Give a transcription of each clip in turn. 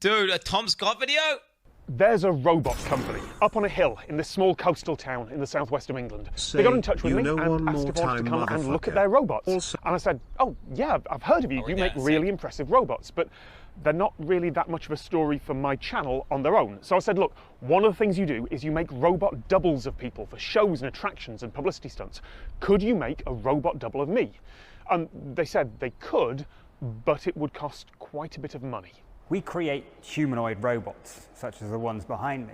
Dude, a Tom Scott video? There's a robot company up on a hill in this small coastal town in the southwest of England. They got in touch with me and asked if I wanted to come and look at their robots. And I said, oh yeah, I've heard of you. You make really impressive robots, but they're not really that much of a story for my channel on their own. So I said, look, one of the things you do is you make robot doubles of people for shows and attractions and publicity stunts. Could you make a robot double of me? And they said they could, but it would cost quite a bit of money. We create humanoid robots, such as the ones behind me.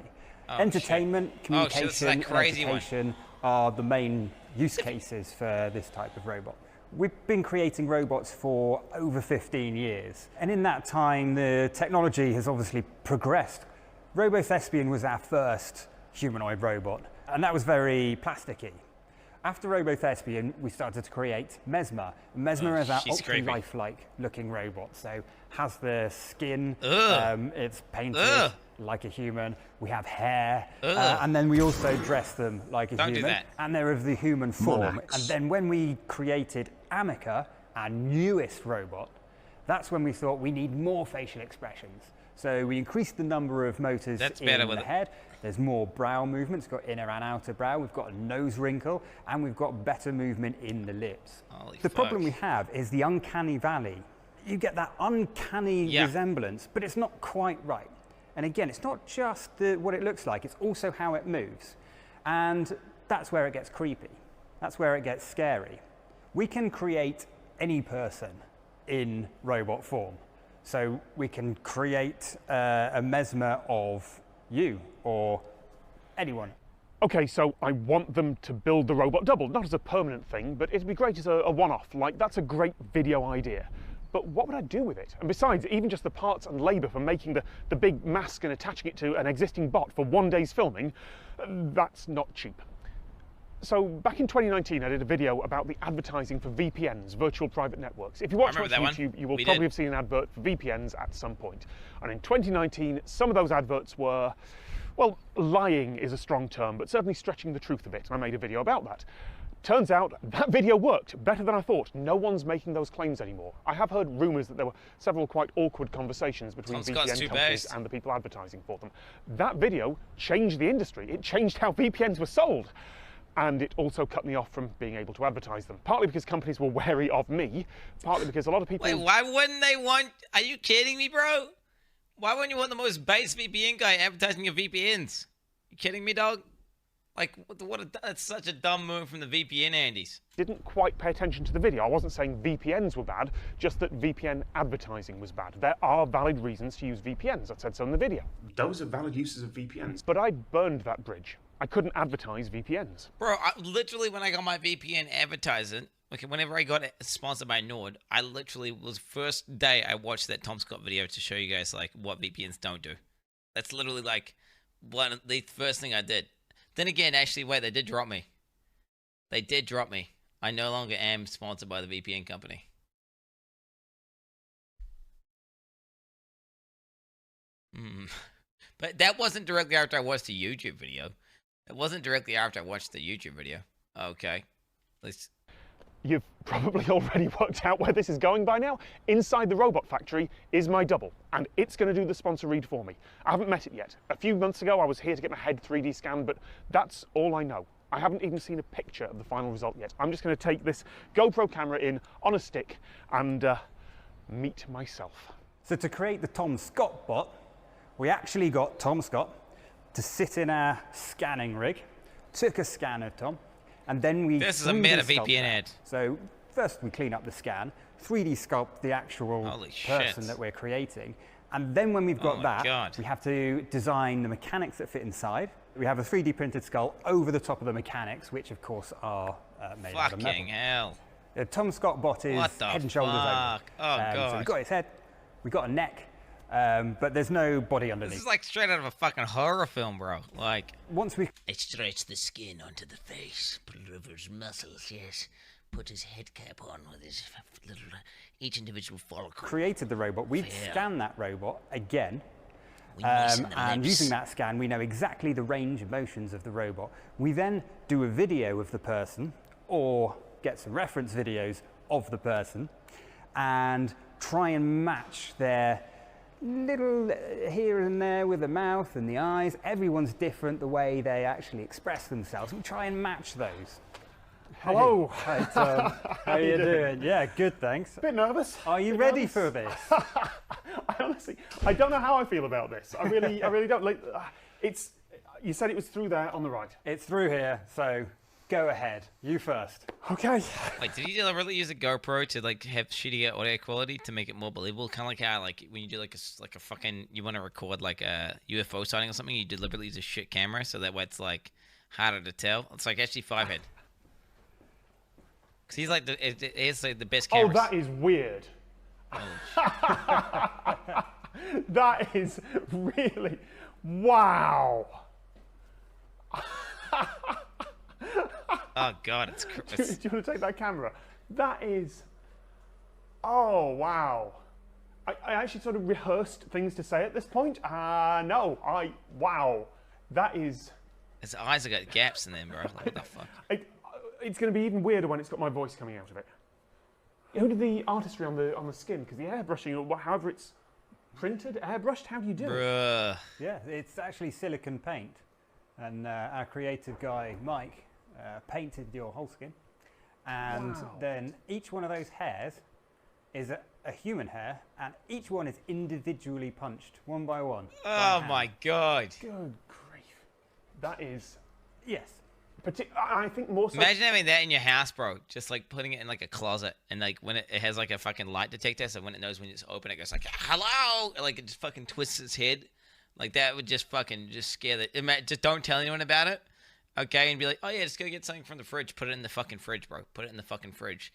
Entertainment, communication, and education are the main use cases for this type of robot. We've been creating robots for over 15 years. And in that time, the technology has obviously progressed. RoboThespian was our first humanoid robot, and that was very plasticky. After RoboThespian, we started to create Mesmer. Mesmer is our ultra-lifelike looking robot. So has the skin, it's painted like a human, we have hair, and then we also dress them like a human, and they're of the human form. And then when we created Amica, our newest robot, that's when we thought we need more facial expressions. So we increased the number of motors in the head. There's more brow movements, got inner and outer brow, we've got a nose wrinkle, and we've got better movement in the lips. The problem we have is the uncanny valley. You get that uncanny resemblance, but it's not quite right. And again, it's not just what it looks like, it's also how it moves. And that's where it gets creepy. That's where it gets scary. We can create any person in robot form. So we can create a Mesmer of you or anyone. Okay, so I want them to build the robot double, not as a permanent thing, but it'd be great as a one-off. Like, that's a great video idea. But what would I do with it? And besides, even just the parts and labour for making the big mask and attaching it to an existing bot for one day's filming, that's not cheap. So back in 2019, I did a video about the advertising for VPNs, virtual private networks. If you watch much YouTube, you will probably have seen an advert for VPNs at some point. And in 2019, some of those adverts were, well, lying is a strong term, but certainly stretching the truth a bit. And I made a video about that. Turns out that video worked better than I thought. No one's making those claims anymore. I have heard rumours that there were several quite awkward conversations between VPN companies and the people advertising for them. That video changed the industry. It changed how VPNs were sold. And it also cut me off from being able to advertise them. Partly because companies were wary of me, partly because a lot of people... Wait, why wouldn't they want... Are you kidding me, bro? Why wouldn't you want the most base VPN guy advertising your VPNs? You kidding me, dog? Like, that's such a dumb move from the VPN Andes. Didn't quite pay attention to the video. I wasn't saying VPNs were bad, just that VPN advertising was bad. There are valid reasons to use VPNs. I said so in the video. Those are valid uses of VPNs. But I burned that bridge. I couldn't advertise VPNs. Bro, literally when I got my VPN advertising, okay, whenever I got it sponsored by Nord, I literally was first day I watched that Tom Scott video to show you guys like what VPNs don't do. That's literally like the first thing I did. Then again, actually, wait, they did drop me. They did drop me. I no longer am sponsored by the VPN company. But that wasn't directly after I watched the YouTube video. It wasn't directly after I watched the YouTube video. Okay. Let's... You've probably already worked out where this is going by now. Inside the robot factory is my double, and it's going to do the sponsor read for me. I haven't met it yet. A few months ago, I was here to get my head 3D scanned, but that's all I know. I haven't even seen a picture of the final result yet. I'm just going to take this GoPro camera in on a stick and meet myself. So to create the Tom Scott bot, we actually got Tom Scott to sit in our scanning rig, took a scan of Tom, and then we... This is a meta VPN ad. So first we clean up the scan, 3D sculpt the actual person that we're creating, and then when we've got that, we have to design the mechanics that fit inside. We have a 3D printed skull over the top of the mechanics, which of course are made out of metal. Fucking hell. The Tom Scott bot is head and shoulders over. Oh, God. So we've got his head, we've got a neck, but there's no body underneath. This is like straight out of a fucking horror film, bro. Like, once we stretch the skin onto the face, put it over his muscles, yes. Put his head cap on with his little, each individual follicle. Created the robot, we'd scan that robot again, and using that scan, we know exactly the range of motions of the robot. We then do a video of the person, or get some reference videos of the person, and try and match their little here and there with the mouth and the eyes. Everyone's different the way they actually express themselves. We try and match those. Hello. Hey, Tom. How you doing? Yeah, good, thanks. A bit nervous. Are you ready for this? I don't know how I feel about this. I really don't. Like, you said it was through there on the right. It's through here, so go ahead. You first. Okay. Wait, did you deliberately use a GoPro to like have shittier audio quality to make it more believable? Kind of like how like when you do like a fucking you want to record like a UFO sighting or something, you deliberately use a shit camera so that way it's like harder to tell. It's like actually Fivehead. Cause he's like he's like the best camera. Oh, that is weird. That is really wow. Oh God, it's. Do you want to take that camera? That is. Oh wow. I actually sort of rehearsed things to say at this point. No, wow. That is. His eyes have got gaps in them, bro. Like, what the fuck? It's going to be even weirder when it's got my voice coming out of it. Who did the artistry on the skin? Because the airbrushing, or however it's printed, airbrushed, how do you do it? Bruh. Yeah, it's actually silicone paint. And our creative guy, Mike, painted your whole skin. And then each one of those hairs is a human hair, and each one is individually punched, one by one. Oh my God. Good grief. That is... Yes. I think more so... Imagine having that in your house, bro. Just like putting it in like a closet, and like when it has like a fucking light detector, so when it knows when it's open, it goes like, hello! And, like it just fucking twists its head. Like that would just fucking just scare the... Just don't tell anyone about it, okay? And be like, oh yeah, just go get something from the fridge. Put it in the fucking fridge, bro. Put it in the fucking fridge.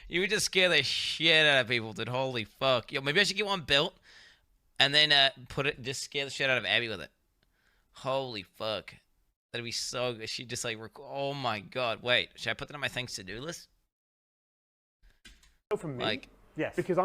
You would just scare the shit out of people, dude. Holy fuck. Yo, maybe I should get one built, and then just scare the shit out of Abby with it. Holy fuck. That'd be so good. She'd just like, oh my God. Wait, should I put that on my things to do list? For me, like, yes. Because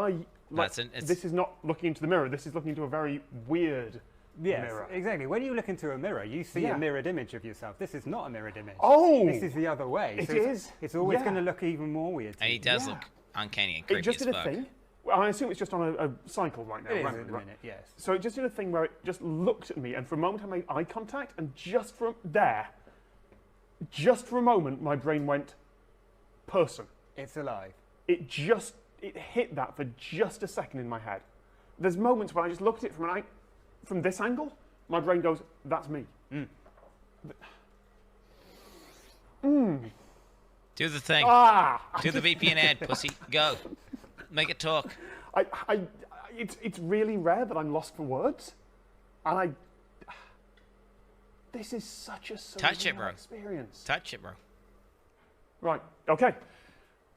this is not looking into the mirror. This is looking into a very weird mirror. Exactly. When you look into a mirror, you see a mirrored image of yourself. This is not a mirrored image. Oh! This is the other way. It is. It's always going to look even more weird. And he does look uncanny and creepy It just as did fuck. a thing. Well, I assume it's just on a cycle right now. It is at the minute, yes. So it just did a thing where it just looked at me, and for a moment I made eye contact, and just from there, just for a moment, my brain went, person. It's alive. It hit that for just a second in my head. There's moments when I just look at it from this angle, my brain goes, that's me. Do the thing. Do the VPN ad, pussy. Go. Make it talk. It's really rare that I'm lost for words, and this is such a surreal experience. Touch it, bro. Right. Okay.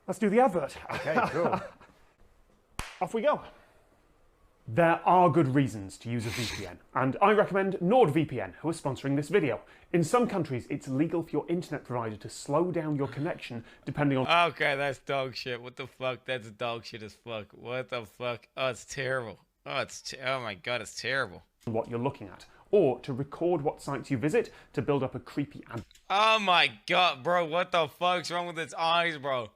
Let's do the advert. Okay. Cool. Off we go. There are good reasons to use a VPN, and I recommend NordVPN, who are sponsoring this video. In some countries, it's legal for your internet provider to slow down your connection depending on... Okay, that's dog shit. What the fuck? That's dog shit as fuck. What the fuck? Oh, it's terrible. Oh my God, it's terrible. ...what you're looking at, or to record what sites you visit to build up a creepy... Oh my God, bro. What the fuck's wrong with its eyes, bro?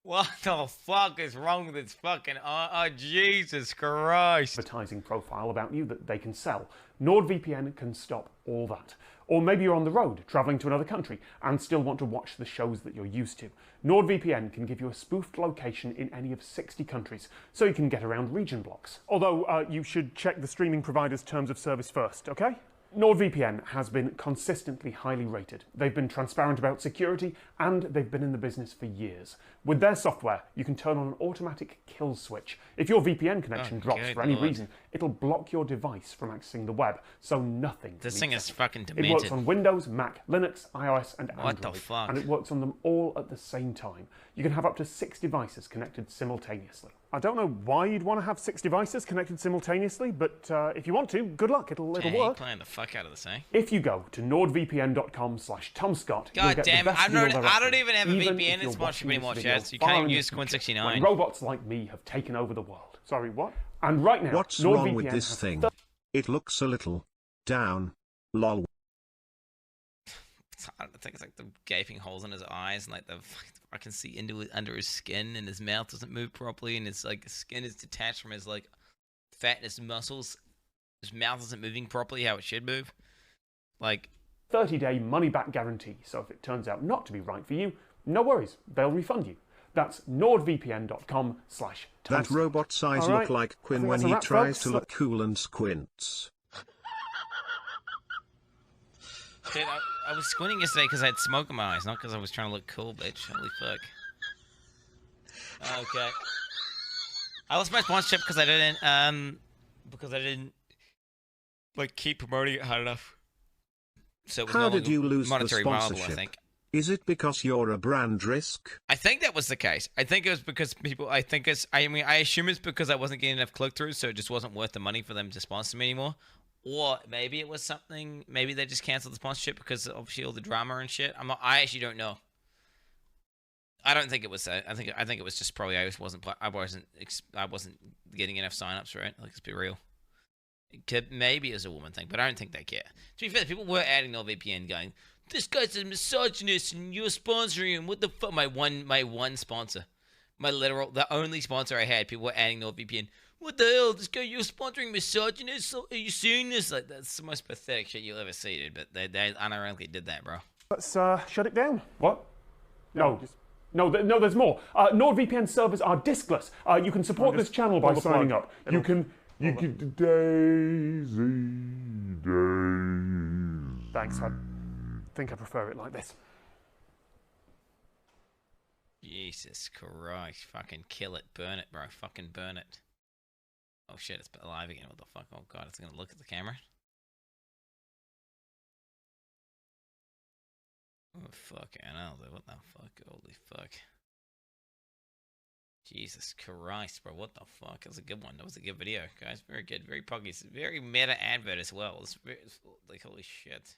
What the fuck is wrong with its fucking... Oh, Jesus Christ. ...advertising profile about you that they can sell. NordVPN can stop all that. Or maybe you're on the road, traveling to another country, and still want to watch the shows that you're used to. NordVPN can give you a spoofed location in any of 60 countries, so you can get around region blocks. Although, you should check the streaming provider's terms of service first, okay? NordVPN has been consistently highly rated. They've been transparent about security, and they've been in the business for years. With their software, you can turn on an automatic kill switch. If your VPN connection drops for any reason, it'll block your device from accessing the web, so nothing. This thing is fucking demented. It works on Windows, Mac, Linux, iOS, and Android. What the fuck? And it works on them all at the same time. You can have up to 6 devices connected simultaneously. I don't know why you'd want to have 6 devices connected simultaneously, but if you want to, good luck, it'll work. Playing the fuck out of this, eh? If you go to nordvpn.com/TomScott, God damn it, I don't even have a VPN in sponsorship anymore, Chad, so you can't even use Quin69. When robots like me have taken over the world. Sorry, what? And right now, what's wrong with this thing? It looks a little down. Lol. I think it's like the gaping holes in his eyes, and like I can see under his skin, and his mouth doesn't move properly, and his like skin is detached from his like fat in his muscles. His mouth isn't moving properly how it should move. Like 30-day money-back guarantee. So if it turns out not to be right for you, no worries, they'll refund you. That's nordvpn.com/timestamp. That robot's eyes look like Quinn when he tries to look cool and squints. Dude, I was squinting yesterday because I had smoke in my eyes, not because I was trying to look cool, bitch. Holy fuck. Okay. I lost my sponsorship because I didn't like keep promoting it hard enough. So it was How did you lose the monetary viable, sponsorship? I think. Is it because you're a brand risk? I think that was the case. I think it was because people. I assume it's because I wasn't getting enough click-throughs, so it just wasn't worth the money for them to sponsor me anymore. Or maybe it was something. Maybe they just canceled the sponsorship because of obviously all the drama and shit. I actually don't know. I don't think it was that. I think it was just probably I wasn't getting enough signups, right? Like, let's be real. Maybe it's a woman thing, but I don't think they care. To be fair, people were adding NordVPN going, this guy's a misogynist and you're sponsoring him. What the fuck? My one sponsor. The only sponsor I had, people were adding NordVPN. What the hell? This guy, you're sponsoring misogynists? Are you seeing this? Like, that's the most pathetic shit you'll ever see, dude. But they unironically did that, bro. Let's shut it down. What? No. No, there's more. NordVPN servers are diskless. You can support this channel by signing up. You can Daisy. Thanks. I think I prefer it like this. Jesus Christ. Fucking kill it. Burn it, bro. Fucking burn it. Oh shit, it's alive again. What the fuck? Oh god, it's gonna look at the camera. Oh fuck, hell, what the fuck? Holy fuck. Jesus Christ, bro. What the fuck? That was a good one. That was a good video, guys. Very good. Very puggy. Very meta advert as well. It's like, holy shit.